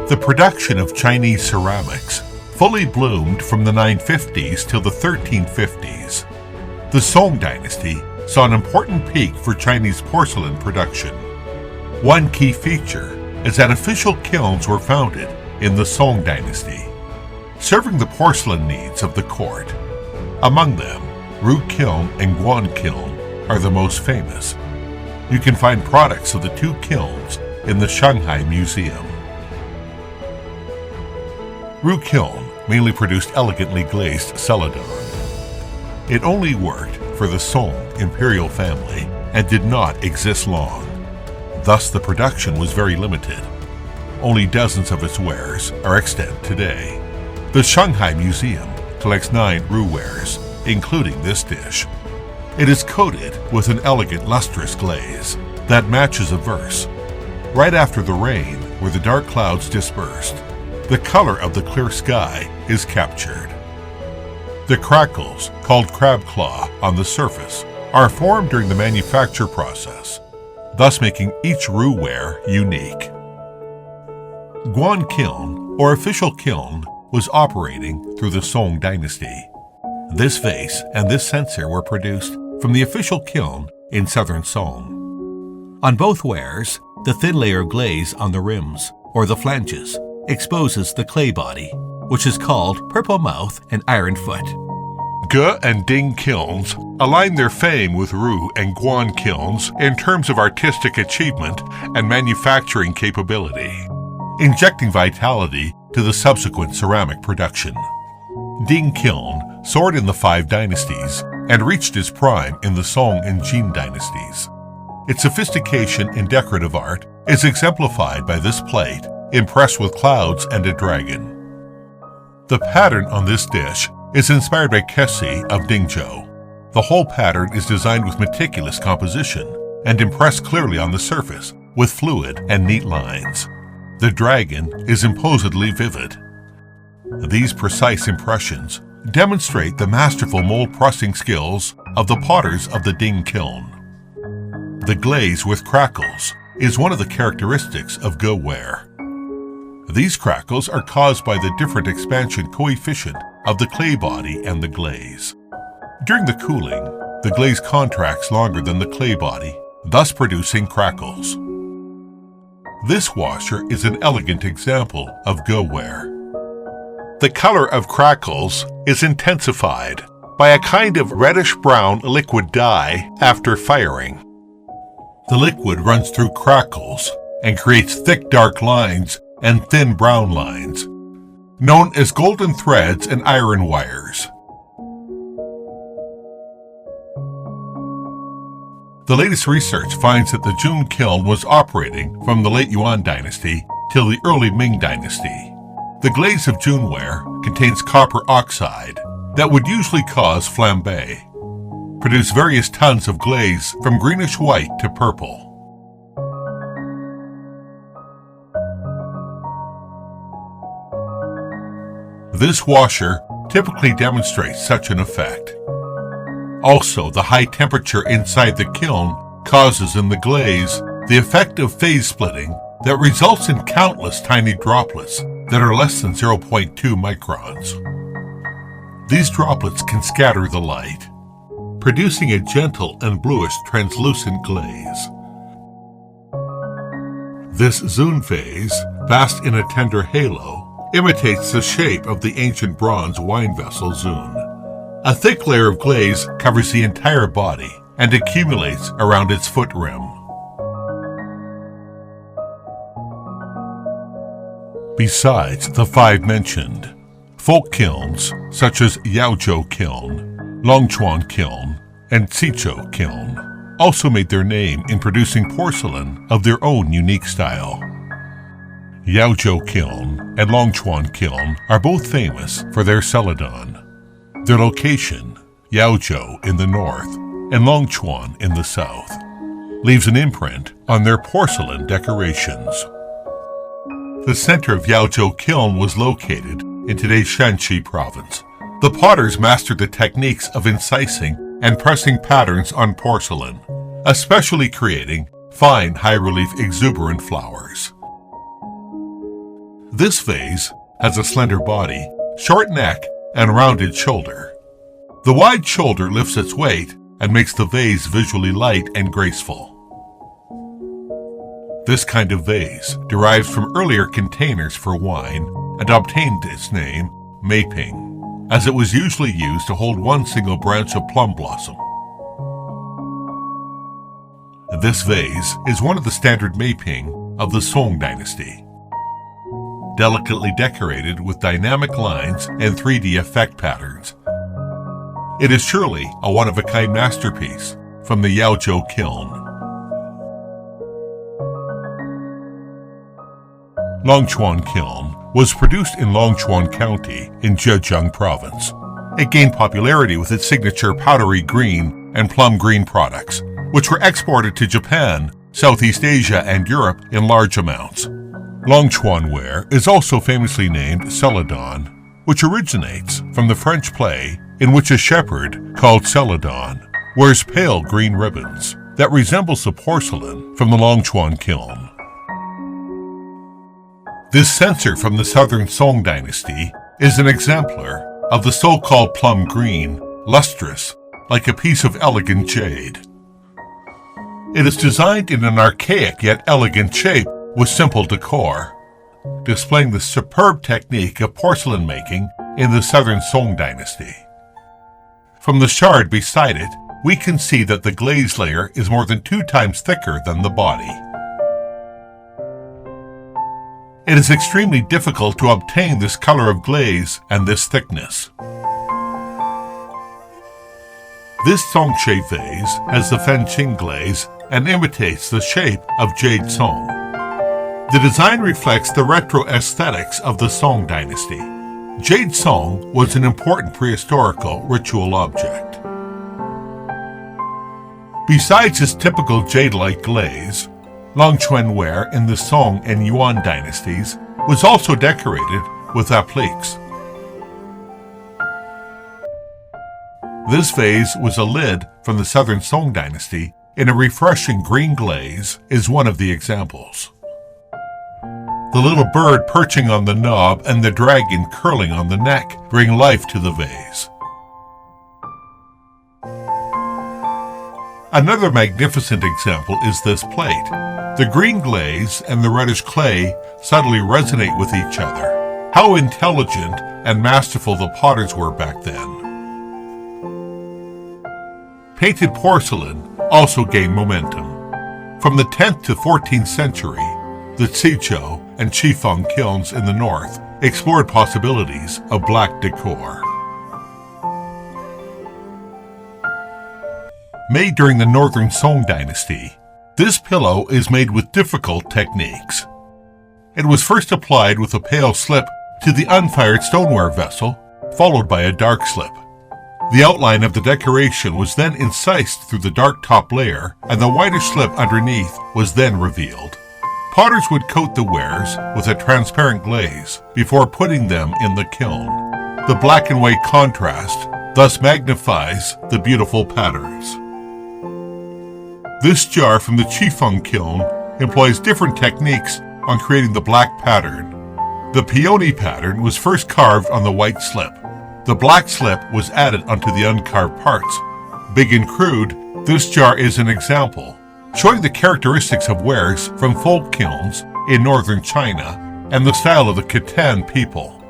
The production of Chinese ceramics fully bloomed from the 950s till the 1350s. The Song dynasty saw an important peak for Chinese porcelain production. One key feature is that official kilns were founded in the Song dynasty, serving the porcelain needs of the court. Among them, Ru kiln and Guan kiln are the most famous. You can find products of the two kilns in the Shanghai Museum. Ru kiln mainly produced elegantly glazed celadon. It only worked for the Song imperial family and did not exist long. Thus the production was very limited. Only dozens of its wares are extant today. The Shanghai Museum collects 9 Ru wares, including this dish. It is coated with an elegant lustrous glaze that matches a verse. Right after the rain, where the dark clouds dispersed, the color of the clear sky is captured. The crackles, called crab claw, on the surface are formed during the manufacture process, thus making each Ru ware unique. Guan kiln, or official kiln, was operating through the Song dynasty. This vase and this censer were produced from the official kiln in southern Song. On both wares, the thin layer of glaze on the rims, or the flanges, exposes the clay body, which is called purple mouth and iron foot. Ge and Ding kilns align their fame with Ru and Guan kilns in terms of artistic achievement and manufacturing capability, injecting vitality to the subsequent ceramic production. Ding kiln soared in the 5 dynasties and reached its prime in the Song and Jin dynasties. Its sophistication in decorative art is exemplified by this plate, impressed with clouds and a dragon. The pattern on this dish is inspired by Kesi of Dingzhou. The whole pattern is designed with meticulous composition and impressed clearly on the surface with fluid and neat lines. The dragon is imposedly vivid. These precise impressions demonstrate the masterful mold pressing skills of the potters of the Ding kiln. The glaze with crackles is one of the characteristics of Ge ware. These crackles are caused by the different expansion coefficient of the clay body and the glaze. During the cooling, the glaze contracts longer than the clay body, thus producing crackles. This washer is an elegant example of Ge ware. The color of crackles is intensified by a kind of reddish-brown liquid dye after firing. The liquid runs through crackles and creates thick dark lines and thin brown lines, known as golden threads and iron wires. The latest research finds that the Jun kiln was operating from the late Yuan dynasty till the early Ming dynasty. The glaze of Jun ware contains copper oxide that would usually cause flambe, produce various tons of glaze from greenish white to purple. This washer typically demonstrates such an effect. Also, the high temperature inside the kiln causes in the glaze the effect of phase splitting that results in countless tiny droplets that are less than 0.2 microns. These droplets can scatter the light, producing a gentle and bluish translucent glaze. This Zun phase, vast in a tender halo, imitates the shape of the ancient bronze wine vessel Zun. A thick layer of glaze covers the entire body and accumulates around its foot rim. Besides the 5 mentioned, folk kilns such as Yaozhou kiln, Longquan kiln, and Zichou kiln also made their name in producing porcelain of their own unique style. Yaozhou kiln and Longquan kiln are both famous for their celadon. Their location, Yaozhou in the north and Longquan in the south, leaves an imprint on their porcelain decorations. The center of Yaozhou kiln was located in today's Shanxi province. The potters mastered the techniques of incising and pressing patterns on porcelain, especially creating fine high-relief exuberant flowers. This vase has a slender body, short neck, and rounded shoulder. The wide shoulder lifts its weight and makes the vase visually light and graceful. This kind of vase derives from earlier containers for wine and obtained its name, Meiping, as it was usually used to hold one single branch of plum blossom. This vase is one of the standard Meiping of the Song dynasty. Delicately decorated with dynamic lines and 3D effect patterns. It is surely a one-of-a-kind masterpiece from the Yaozhou kiln. Longquan kiln was produced in Longquan County in Zhejiang Province. It gained popularity with its signature powdery green and plum green products, which were exported to Japan, Southeast Asia, and Europe in large amounts. Longquan ware is also famously named Celadon, which originates from the French play in which a shepherd, called Celadon, wears pale green ribbons that resembles the porcelain from the Longquan kiln. This censer from the Southern Song dynasty is an exemplar of the so-called plum green, lustrous, like a piece of elegant jade. It is designed in an archaic yet elegant shape with simple decor, displaying the superb technique of porcelain making in the Southern Song dynasty. From the shard beside it, we can see that the glaze layer is more than 2 times thicker than the body. It is extremely difficult to obtain this color of glaze and this thickness. This Song-shaped vase has the Fenqing glaze and imitates the shape of jade Song. The design reflects the retro aesthetics of the Song dynasty. Jade Song was an important prehistorical ritual object. Besides its typical jade-like glaze, Longquan ware in the Song and Yuan dynasties was also decorated with appliques. This vase was a lid from the Southern Song dynasty in a refreshing green glaze is one of the examples. The little bird perching on the knob and the dragon curling on the neck bring life to the vase. Another magnificent example is this plate. The green glaze and the reddish clay subtly resonate with each other. How intelligent and masterful the potters were back then. Painted porcelain also gained momentum. From the 10th to 14th century, the Zhizhou and Qifeng kilns in the north explored possibilities of black decor. Made during the Northern Song dynasty, this pillow is made with difficult techniques. It was first applied with a pale slip to the unfired stoneware vessel, followed by a dark slip. The outline of the decoration was then incised through the dark top layer, and the whitish slip underneath was then revealed. Potters would coat the wares with a transparent glaze before putting them in the kiln. The black and white contrast thus magnifies the beautiful patterns. This jar from the Qifeng kiln employs different techniques on creating the black pattern. The peony pattern was first carved on the white slip. The black slip was added onto the uncarved parts. Big and crude, this jar is an example, showing the characteristics of wares from folk kilns in northern China and the style of the Khitan people.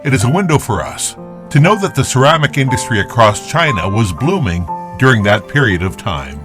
It is a window for us to know that the ceramic industry across China was blooming during that period of time.